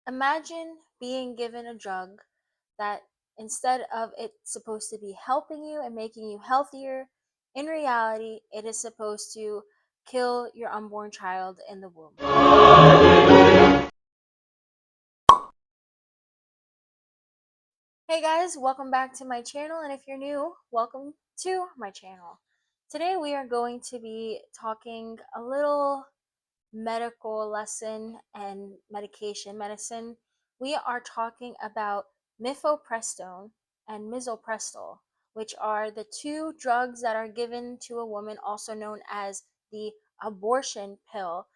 Imagine being given a drug that instead of it supposed to be helping you and making you healthier, in reality, it is supposed to kill your unborn child in the womb. Hey guys, welcome back to my channel, and if you're new, welcome to my channel. Today we are going to be talking a little medical lesson and medicine. We are talking about mifepristone and misoprostol, which are the two drugs that are given to a woman, also known as the abortion pill,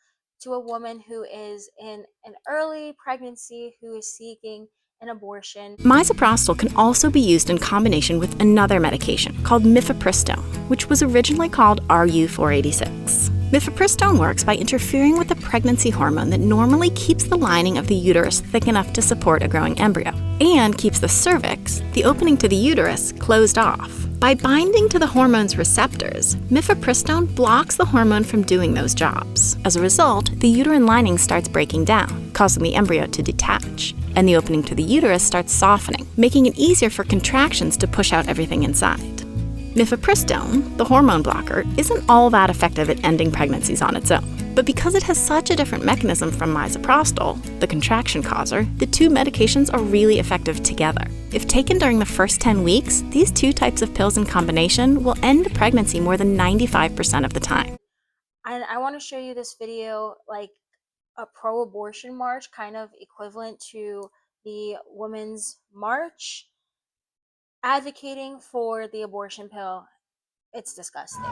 to a woman who is in an early pregnancy who is seeking an abortion. Misoprostol can also be used in combination with another medication called mifepristone, which was originally called RU486. Mifepristone works by interfering with the pregnancy hormone that normally keeps the lining of the uterus thick enough to support a growing embryo, and keeps the cervix, the opening to the uterus, closed off. By binding to the hormone's receptors, mifepristone blocks the hormone from doing those jobs. As a result, the uterine lining starts breaking down, causing the embryo to detach, and the opening to the uterus starts softening, making it easier for contractions to push out everything inside. Mifepristone, the hormone blocker, isn't all that effective at ending pregnancies on its own. But because it has such a different mechanism from misoprostol, the contraction causer, the two medications are really effective together. If taken during the first 10 weeks, these two types of pills in combination will end the pregnancy more than 95% of the time. And I want to show you this video, like a pro-abortion march, kind of equivalent to the Women's March, advocating for the abortion pill. It's disgusting.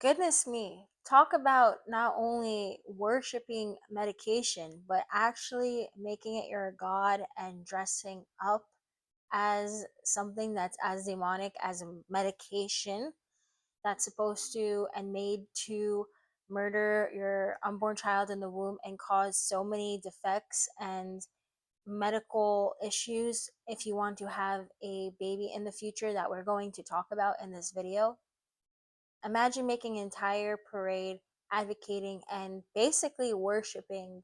Goodness me, talk about not only worshiping medication, but actually making it your god and dressing up as something that's as demonic as a medication that's supposed to and made to murder your unborn child in the womb and cause so many defects and medical issues if you want to have a baby in the future that we're going to talk about in this video. Imagine making an entire parade advocating and basically worshiping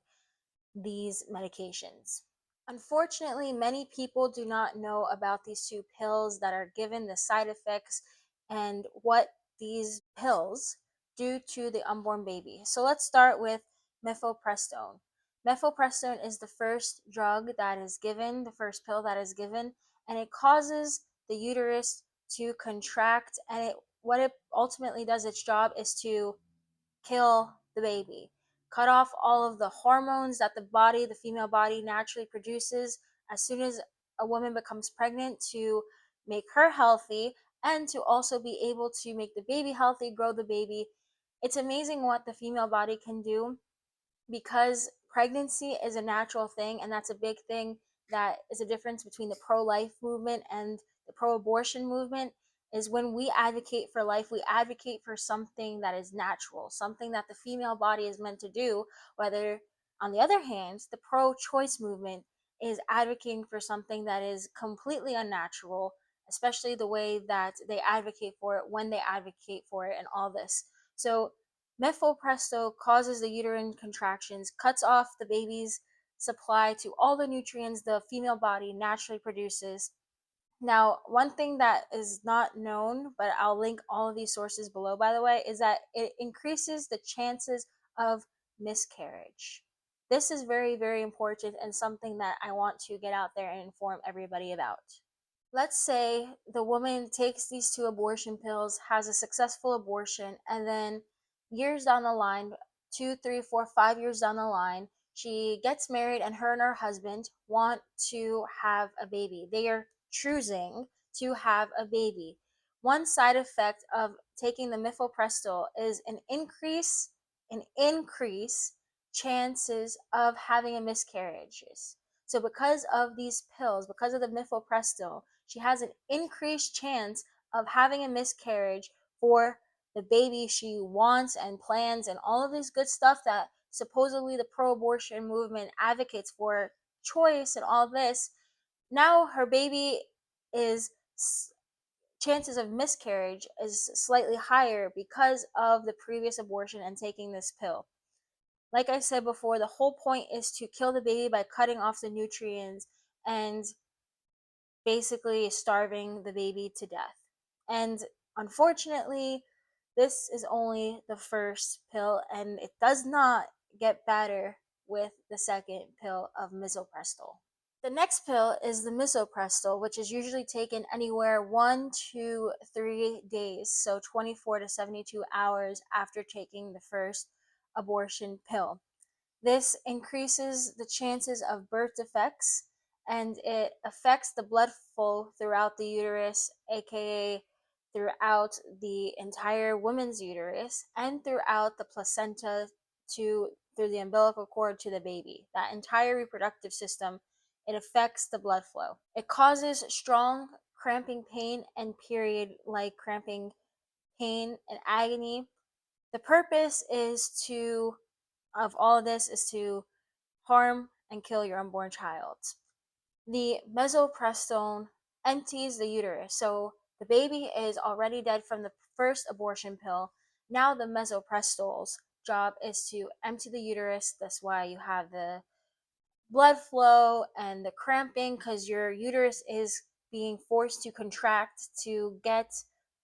these medications. Unfortunately, many people do not know about these two pills that are given, the side effects, and what these pills do to the unborn baby. So let's start with mifepristone. Mifepristone is the first drug that is given, the first pill that is given, and it causes the uterus to contract, and what it ultimately does, its job is to kill the baby, cut off all of the hormones that the female body naturally produces as soon as a woman becomes pregnant, to make her healthy and to also be able to make the baby healthy, grow the baby. It's amazing what the female body can do, because pregnancy is a natural thing, and that's a big thing that is a difference between the pro-life movement and the pro-abortion movement. Is when we advocate for life, we advocate for something that is natural, something that the female body is meant to do. Whether, on the other hand, the pro-choice movement is advocating for something that is completely unnatural, especially the way that they advocate for it, when they advocate for it, and all this. So mifepristone causes the uterine contractions, cuts off the baby's supply to all the nutrients the female body naturally produces. Now, one thing that is not known, but I'll link all of these sources below, by the way, is that it increases the chances of miscarriage. This is very, very important and something that I want to get out there and inform everybody about. Let's say the woman takes these two abortion pills, has a successful abortion, and then years down the line, 2, 3, 4, 5 years down the line, she gets married and her husband want to have a baby. They are choosing to have a baby. One side effect of taking the mifepristone is an increase chances of having a miscarriages. So because of these pills, because of the mifepristone, she has an increased chance of having a miscarriage for the baby she wants and plans and all of this good stuff that supposedly the pro-abortion movement advocates for, choice and all this. Now her baby is, chances of miscarriage is slightly higher because of the previous abortion and taking this pill. Like I said before, the whole point is to kill the baby by cutting off the nutrients and basically starving the baby to death. And unfortunately, this is only the first pill, and it does not get better with the second pill of misoprostol. The next pill is the misoprostol, which is usually taken anywhere 1 to 3 days, so 24 to 72 hours after taking the first abortion pill. This increases the chances of birth defects, and it affects the blood flow throughout the uterus, aka throughout the entire woman's uterus and throughout the placenta to through the umbilical cord to the baby. That entire reproductive system, it affects the blood flow. It causes strong cramping pain and period like cramping pain and agony. The purpose is to of all of this is to harm and kill your unborn child. The mesoprostone empties the uterus, so the baby is already dead from the first abortion pill. Now the mesoprostol's job is to empty the uterus. That's why you have the blood flow and the cramping, because your uterus is being forced to contract to get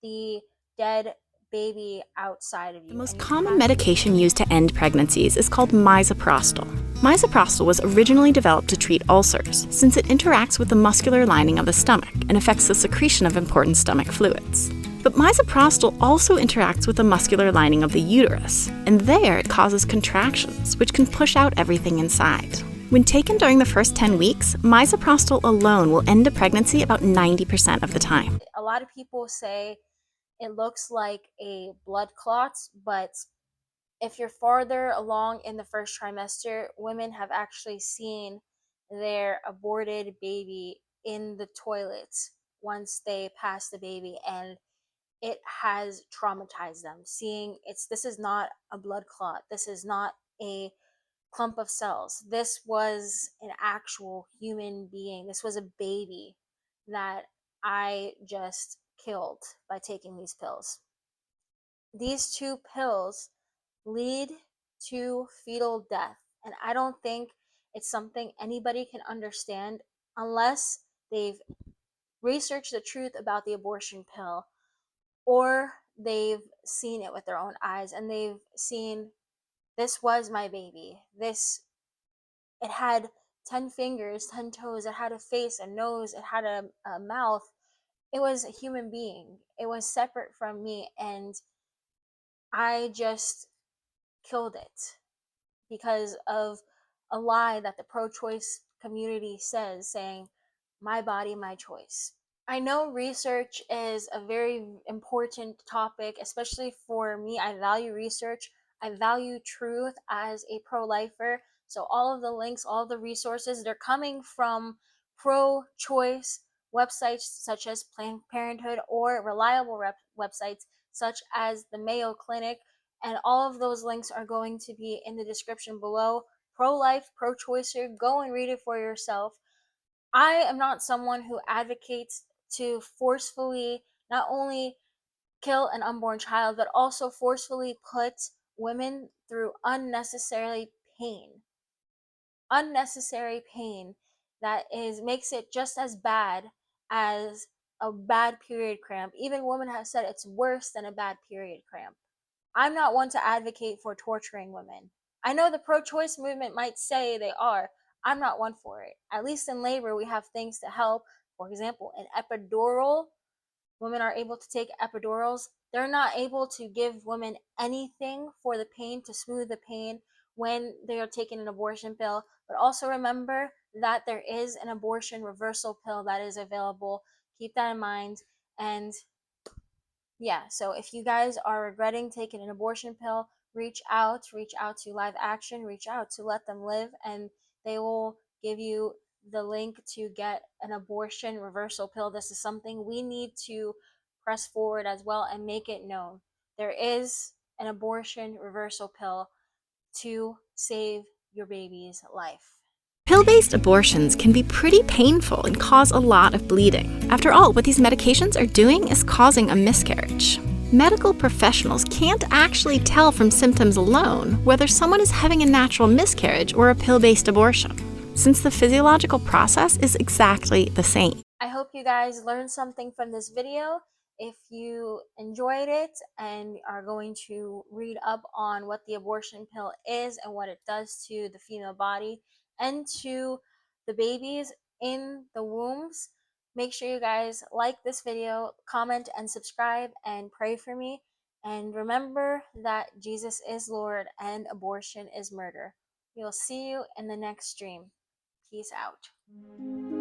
the dead baby outside of The you, most and you common have to. medication used to end pregnancies is called misoprostol. Misoprostol was originally developed to treat ulcers, since it interacts with the muscular lining of the stomach and affects the secretion of important stomach fluids. But misoprostol also interacts with the muscular lining of the uterus, and there it causes contractions, which can push out everything inside. When taken during the first 10 weeks, misoprostol alone will end a pregnancy about 90% of the time. A lot of people say it looks like a blood clot, but if you're farther along in the first trimester, women have actually seen their aborted baby in the toilets once they pass the baby, and it has traumatized them. Seeing it's this is not a blood clot. This is not a clump of cells. This was an actual human being. This was a baby that I just killed by taking these pills. These two pills lead to fetal death. And I don't think it's something anybody can understand unless they've researched the truth about the abortion pill, or they've seen it with their own eyes and they've seen, this was my baby. This, it had 10 fingers, 10 toes, it had a face, a nose, it had a mouth. It was a human being. It was separate from me, and I just killed it because of a lie that the pro choice community says, saying, my body, my choice. I know research is a very important topic, especially for me. I value research. I value truth as a pro lifer. So, all of the links, all of the resources, they're coming from pro choice websites such as Planned Parenthood or reliable websites such as the Mayo Clinic. And all of those links are going to be in the description below. Pro life, pro choicer, go and read it for yourself. I am not someone who advocates to forcefully not only kill an unborn child, but also forcefully put women through pain. Unnecessary pain that is makes it just as bad as a bad period cramp. Even women have said it's worse than a bad period cramp. I'm not one to advocate for torturing women. I know the pro choice movement might say they are. I'm not one for it. At least in labor, we have things to help. For example, an epidural, women are able to take epidurals. They're not able to give women anything for the pain, to smooth the pain when they are taking an abortion pill. But also remember that there is an abortion reversal pill that is available. Keep that in mind. And yeah, so if you guys are regretting taking an abortion pill, reach out to Live Action, reach out to Let Them Live, and they will give you the link to get an abortion reversal pill. This is something we need to press forward as well and make it known. there is an abortion reversal pill to save your baby's life. Pill based abortions can be pretty painful and cause a lot of bleeding. After all, what these medications are doing is causing a miscarriage. Medical professionals can't actually tell from symptoms alone whether someone is having a natural miscarriage or a pill based abortion, since the physiological process is exactly the same. I hope you guys learned something from this video. If you enjoyed it and are going to read up on what the abortion pill is and what it does to the female body and to the babies in the wombs, make sure you guys like this video, comment, and subscribe, and pray for me. And remember that Jesus is Lord and abortion is murder. We'll see you in the next stream. Peace out.